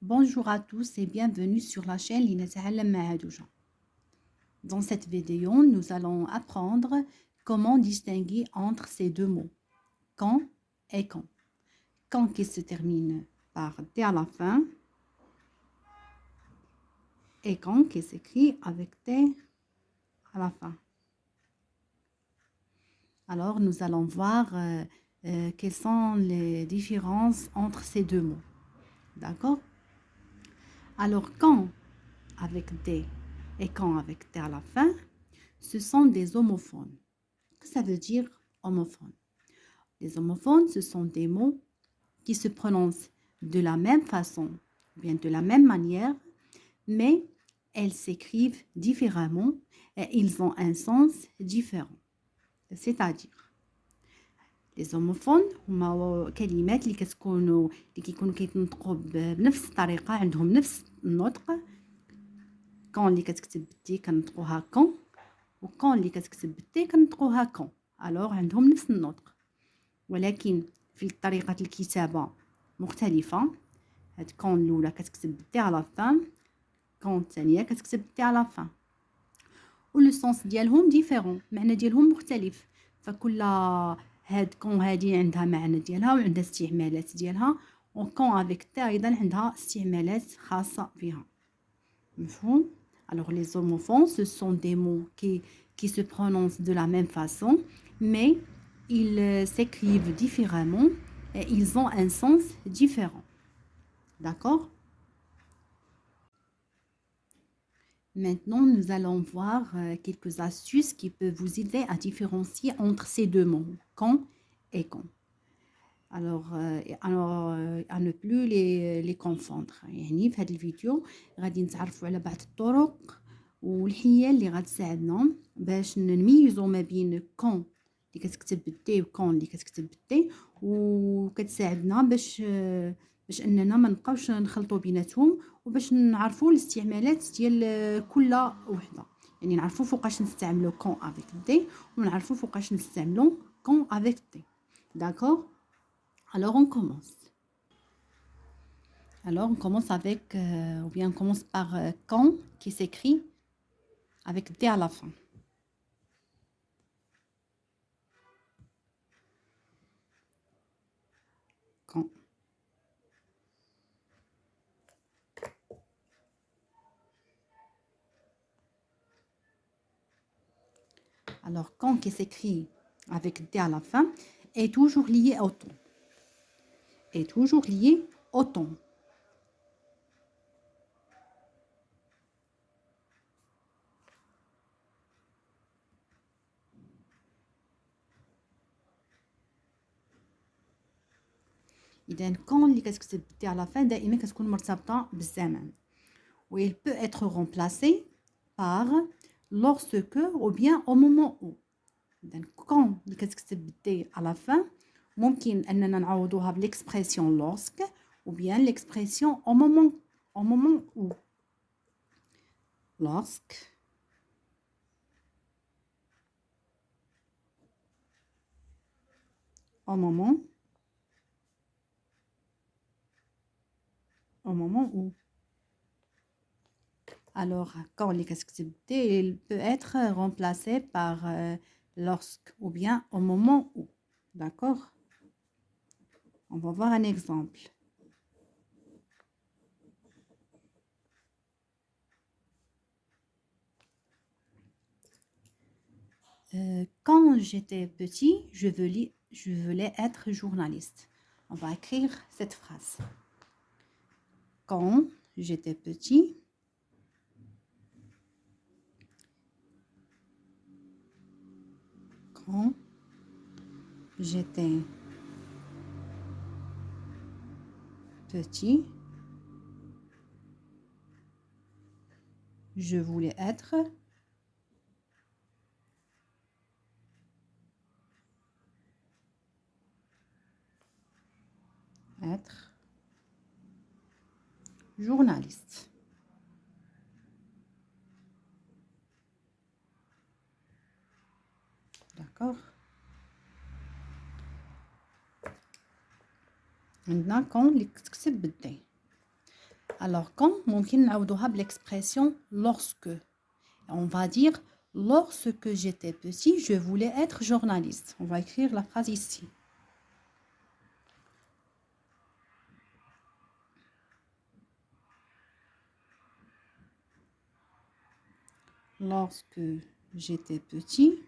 Bonjour à tous et bienvenue sur la chaîne لنتعلم مع هدوجة. Dans cette vidéo, nous allons apprendre comment distinguer entre ces deux mots, quand et quand. Quand qui se termine par T à la fin et quand qui s'écrit avec T à la fin. Alors, nous allons voir quelles sont les différences entre ces deux mots. D'accord? Alors, quand avec D et quand avec T à la fin, ce sont des homophones. Qu'est-ce que ça veut dire homophone? Les homophones, ce sont des mots qui se prononcent de la même façon, bien de la même manière, mais elles s'écrivent différemment et ils ont un sens différent. C'est-à-dire, les homophones هما كلمات اللي كيكونوا كيتنطقوا بنفس الطريقة عندهم نفس النطق. كون اللي كتكتب بالتي كنطقوها كون وكون اللي كتكتب بالتي كنطقوها كون. alors عندهم نفس النطق ولكن في طريقة الكتابة مختلفة. هاد كون الأولى كتكتب بالتي على فان، كون الثانية كتكتب بالتي على فان، و لو سونس ديالهم ديفيرون، المعنى ديالهم مختلف. فكل هاد كون هادي عندها معنى ديالها وعندها استعمالات ديالها، وكون افيك تي أيضا عندها استعمالات خاصة بها. مفهوم؟ Alors les homophones, ce sont des mots qui se prononcent de la même façon, mais ils s'écrivent différemment et ils ont un sens différent. D'accord? Maintenant, nous allons voir quelques astuces qui peuvent vous aider à différencier entre ces deux mots, quand et quand. Alors, à ne plus les confondre. يعني في هذه الفيديو غادي نتعرفوا على بعض الطرق والحيل اللي غتساعدنا باش نميزوا ما بين كون اللي كتكتب بالتي وكون اللي كتكتب بالتي، وكتساعدنا باش اننا ما نبقاوش نخلطوا بيناتهم، وباش نعرفوا الاستعمالات ديال كل وحده. يعني نعرفوا فوقاش نستعملوا كون افيك دي ونعرفوا فوقاش نستعملوا كون افيك تي. داكور. Alors on commence. Alors on commence avec, ou bien on commence par quand qui s'écrit avec D à la fin. Quand. Alors quand qui s'écrit avec D à la fin est toujours lié au temps. Est toujours lié au temps. إذا كون اللي كتكتب بالتي على لا fin دائما كتكون مرتبطة بالزمن. و il peut être remplacé par lorsque ou bien au moment où. إذا كون اللي كتكتب بالتي على la fin ممكن أننا نعوضوها بالإكسبرسيون lorsque ou bien l'expression au moment où. Lorsque, au moment où. Alors, quand les casquettes, il peut être remplacé par lorsque ou bien au moment où. D'accord? On va voir un exemple. Quand j'étais petit, je voulais être journaliste. On va écrire cette phrase. Quand j'étais petit, quand j'étais petit, je voulais être journaliste. D'accord? Maintenant, quand les كتكتب بالدي. Alors quand ممكن نعوضوها بالexpression lorsque. On va dire lorsque j'étais petit, je voulais être journaliste. On va écrire la phrase ici. Lorsque j'étais petit,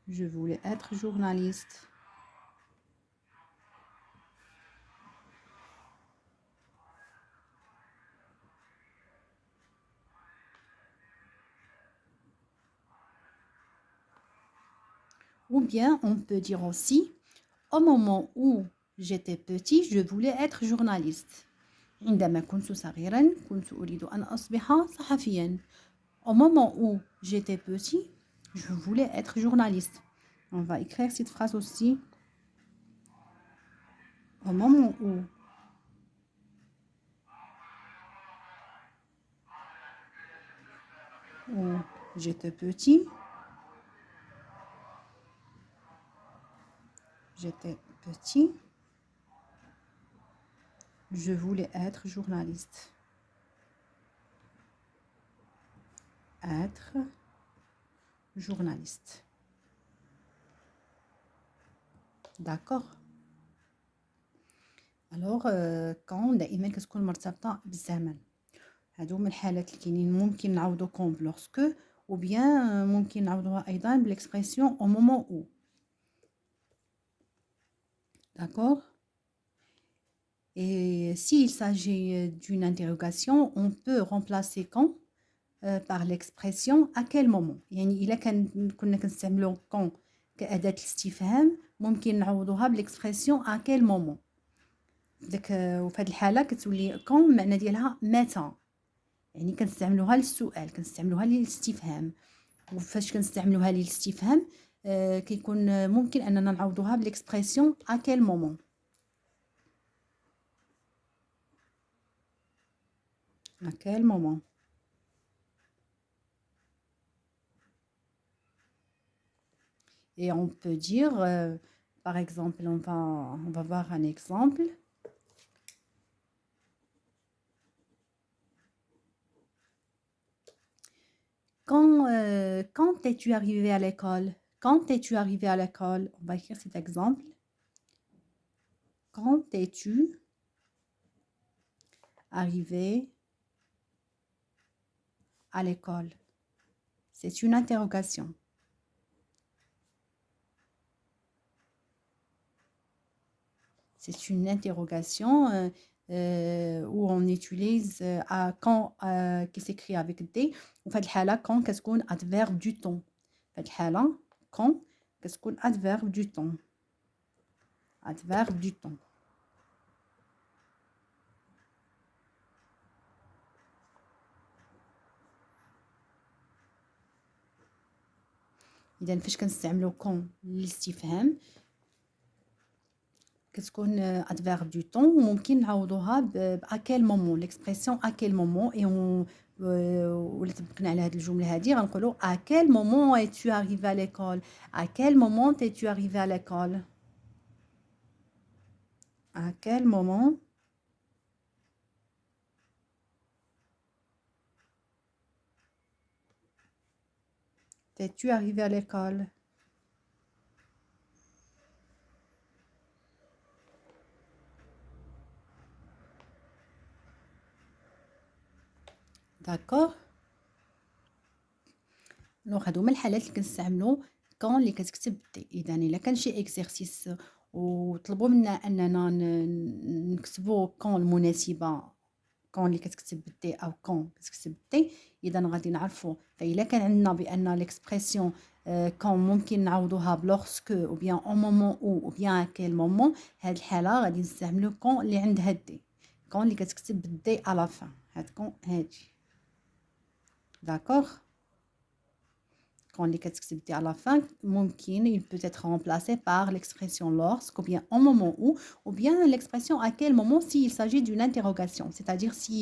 je voulais être journaliste. Ou bien on peut dire aussi, au moment où j'étais petit, je voulais être journaliste. عندما كنت صغيرا كنت أريد أن أصبح صحفيا. Au moment où j'étais petit, je voulais être journaliste. On va écrire cette phrase aussi. Au moment où j'étais petit, je voulais être journaliste. Être journaliste. D'accord. Alors quand دائما كتكون مرتبطة بالزمن. هادو من الحالات اللي كاينين ممكن نعوضو كون بلوغسكو ou bien ممكن نعوضوها أيضا بالexpression au moment où. D'accord. Et s'il s'agit d'une interrogation, on peut remplacer quand par l'expression à quel moment. يعني إلا كنا كنستعملو quand كأداة الاستفهام ممكن نعوضوها بالexpression à quel moment. وفي هذه الحالة كتولي quand المعنى ديالها متى. يعني كنستعملوها للسؤال، كنستعملوها للاستفهام. وفاش كنستعملوها للاستفهام كيكون ممكن أننا نعوضوها بالexpression à quel moment. À quel moment. Et on peut dire, par exemple, on va voir un exemple. Quand es-tu arrivé à l'école? Quand es-tu arrivé à l'école? On va écrire cet exemple. Quand es-tu arrivé à l'école? C'est une interrogation. C'est une interrogation où on utilise quand qui s'écrit avec D. وفي هذه الحالة quand كتكون adverbe du temps. في هذه الحالة quand كتكون adverbe du temps. Adverbe du temps. إذا فاش كنستعملو quand للاستفهام كتكون adverbe du temps وممكن نعوضوها à quel moment l'expression à quel moment et on ولا طبقنا على هذه الجملة هذه غنقولوا à quel moment es-tu arrivé à l'école à quel moment es-tu arrivé à l'école à quel moment es-tu arrivé à l'école. D'accord. لوغ هادو هما الحالات اللي كنستعملو كون اللي كتكتب دي. اذا الا كان شي اكزرسيس وطلبوا منا اننا نكتبوا كون المناسبه كون اللي كتكتب بالدي او كون كتكتب بالدي اذا غادي نعرفوا. فاذا كان عندنا بان ليكسبرسيون كون ممكن نعوضوها بلوغسكو او بيان او مومون او بيان ا كيل مومون هاد الحاله غادي نستعملوا كون اللي عندها دي كون اللي كتكتب بالدي على فان هاد كون هادي. داكوغ. quand les كتكتب à la fin ممكن il peut être remplacé par l'expression lorsque ou bien au moment où ou bien l'expression à quel moment s'il s'agit d'une interrogation, c'est-à-dire si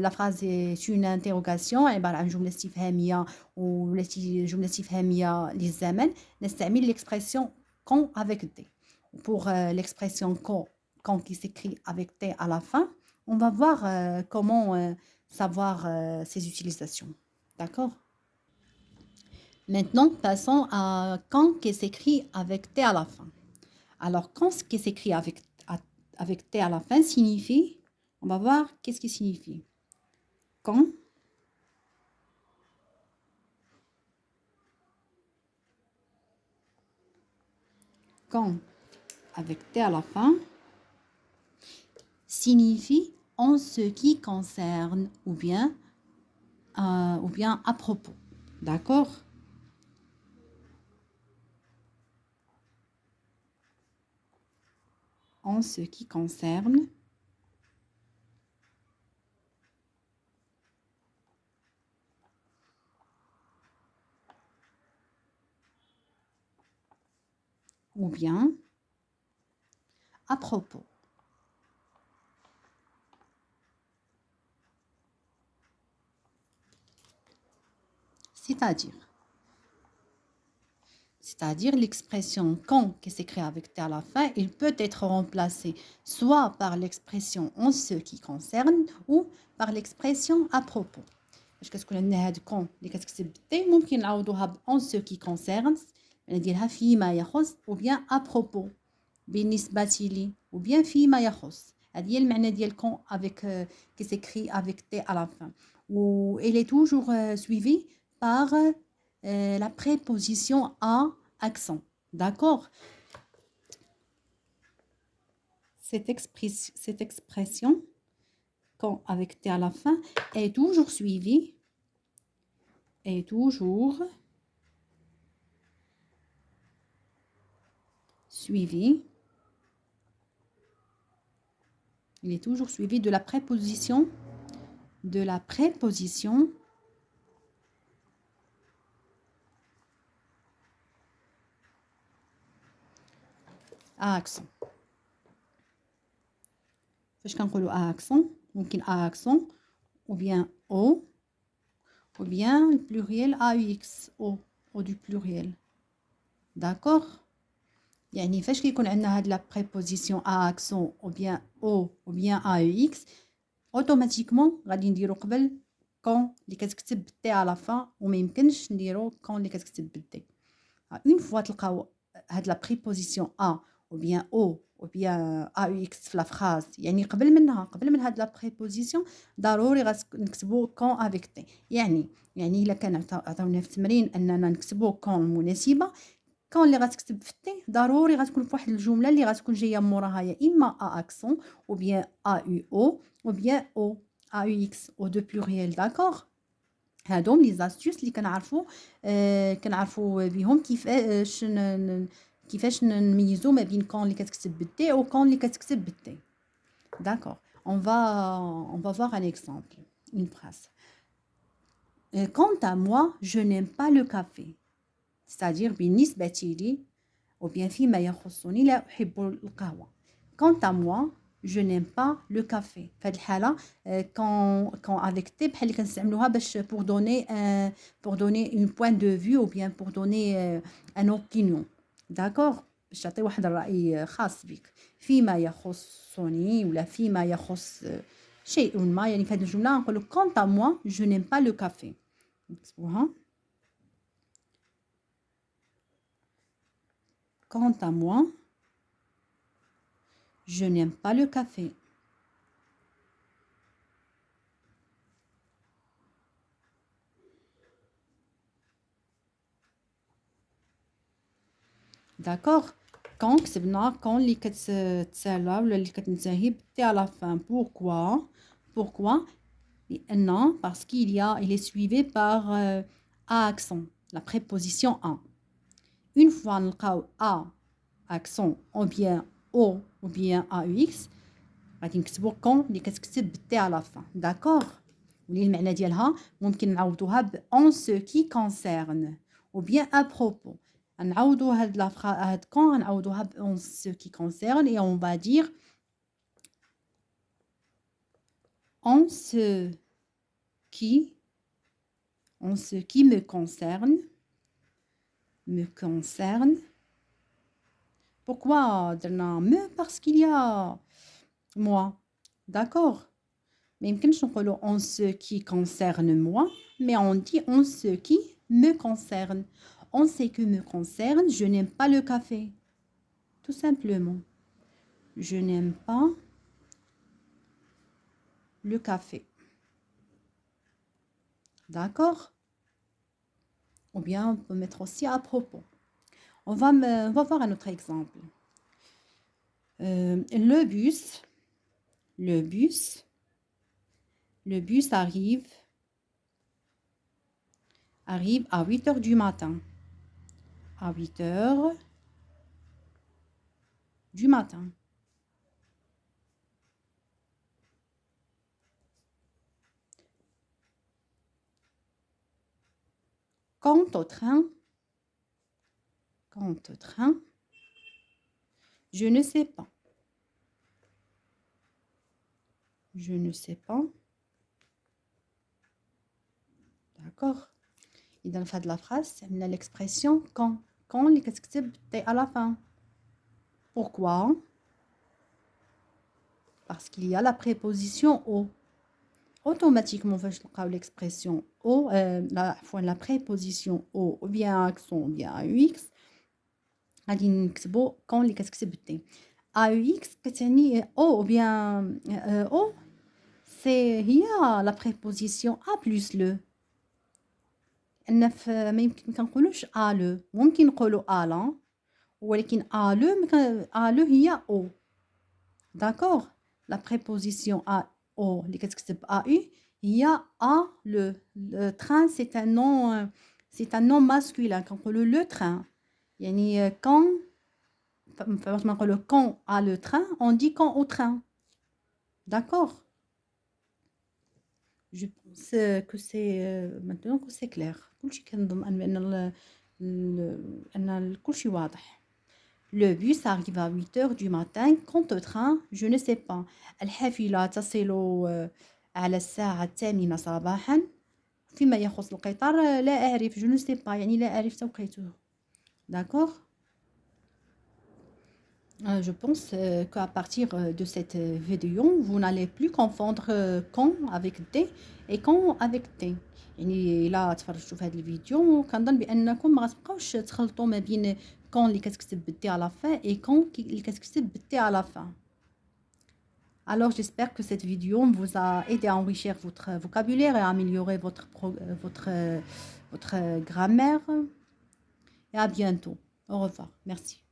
la phrase est une interrogation عبارة عن جملة استفهامية ولا جملة استفهامية للزمن نستعمل l'expression quand avec t. Pour l'expression quand qui s'écrit avec t à la fin, on va voir comment savoir ses utilisations. D'accord? Maintenant, passons à quand qui s'écrit avec T à la fin. Alors, quand ce qui s'écrit avec T à la fin signifie, on va voir qu'est-ce qui signifie. Quand avec T à la fin signifie en ce qui concerne ou bien à propos. D'accord? En ce qui concerne ou bien à propos. C'est-à-dire l'expression quand qui s'écrit avec T à la fin, il peut être remplacé soit par l'expression en ce qui concerne ou par l'expression à propos. Qu'est-ce que nous avons quand اللي كتكتب بالتي ممكن نعوضوها en ce qui concerne نديرها فيما يخص ou bien à propos بالنسبة لي ou bien فيما يخص. هذه هي المعنى ديال quand avec qui s'écrit avec T à la fin. Ou elle est toujours suivie par la préposition à accent. D'accord? Cette expression, quand avec T à la fin, est toujours suivie. Il est toujours suivi de la préposition à accent. فاش كنقولوا à accent ممكن à accent ou bien au ou bien le pluriel AUX au du pluriel. D'accord? يعني فاش كيكون عندنا هاد لا بريبوزيسيون ا اكسون او بيان او او بيان ا يو اكس اوتوماتيكمون غادي نديرو قبل كون اللي كتكتب بالتي على فا وما يمكنش نديرو كون اللي كتكتب بالتي. اون فوا تلقاو هاد لا بريبوزيسيون ا او بيان او او بيان ا يو اكس في لا فراز يعني قبل من هاد لا بريبوزيسيون ضروري غنكتبو كون افيك تي. يعني الا كان عطاونا في التمرين اننا نكتبو كون مناسبه كون اللي غتكتب في التي ضروري غتكون فواحد الجمله اللي غتكون جايه موراها يا اما ا اكسون او بيان ا يو او او بيان او ا يو اكس او دو بلوريال. داكوغ؟ هادوم لي زاستيوس اللي كنعرفوا بهم كيفاش نميزوا ما بين كون اللي كتكتب بالتي او كون اللي كتكتب بالتي. داكوغ؟ on va voir un exemple, une phrase. Quant à moi, je n'aime pas le café. C'est-à-dire بالنسبة لي ou bien فيما يخصني لا أحب القهوة. Quant à moi, je n'aime pas le café. في هذه الحالة quand avec T بحال اللي كنستعملوها باش pour donner une point de vue ou bien pour donner un opinion. D'accord? باش تعطي واحد الرأي خاص بك. فيما يخصني ولا فيما يخص شيء ما يعني في هذه الجملة نقولوا quant à moi, je n'aime pas le café. نكتبوها. Quant à moi, je n'aime pas le café. D'accord? Quand كتبنا quand اللي كتسالى ولا اللي كتنتهي بالتي à la fin. Pourquoi? لأن parce il est suivi par a accent, la préposition a. Une fois نلقاو a accent ou bien o ou bien aux غادي نكتبو quand اللي كتكتب بالتي à la fin. D'accord? واللي المعنى ديالها ممكن نعوضوها ب en ce qui concerne ou bien à propos. نعوضوا هاد la هاد quand نعوضوها en ce qui concerne et on va dire en ce qui me concerne. Pourquoi درنا me? Parce qu'il y a moi. D'accord? Mais يمكنش نقولوا en ce qui concerne moi, mais on dit en ce qui me concerne. En ce qui me concerne, je n'aime pas le café. Tout simplement. Je n'aime pas le café. D'accord? Ou bien on peut mettre aussi à propos. On va voir un autre exemple. Le bus arrive à 8 heures du matin. À 8 heures du matin. Quant au train, je ne sais pas. Je ne sais pas. D'accord? إذا في هذه la phrase عندنا l'expression quand. Quand اللي كتكتب T à la fin. Pourquoi? Parce qu'il y a la préposition au. Automatiquement, فاش نلقاو l'expression au, la préposition au, ou bien accent, ou bien AUX, غادي نكتبو quand اللي كتكتب T. AUX كتعني au, ou bien au, هي la préposition a plus le. أن ما يمكن كنقولوش a le. ممكن نقولو a la, ولكن a le هي au. D'accord? La préposition a au اللي كتكتب AU هي a le. Le train c'est un nom masculin. كنقولو le train. يعني quand فاش ما نقولو quand a le train, on dit quand au train. D'accord? Je pense que c'est maintenant que c'est clair. كلشي كنظن أن كلشي واضح. Le bus arrive à 8 heures du matin. Quant au train, je ne sais pas. الحافلة تصل على الساعة 8 صباحا. فيما يخص القطار لا أعرف. Je ne sais pas. يعني لا أعرف توقيته. D'accord? Je pense qu'à partir de cette vidéo, vous n'allez plus confondre quand avec D et quand avec T. يعني إلا تفرجتوا في هذه الفيديو كنظن بأنكم ما غتبقاوش تخلطوا ما بين quand اللي كتكتب بالتي à la fin et quand اللي كتكتب بالتي à la fin. Alors j'espère que cette vidéo vous a aidé à enrichir votre vocabulaire et à améliorer votre grammaire. Et à bientôt. Au revoir. Merci.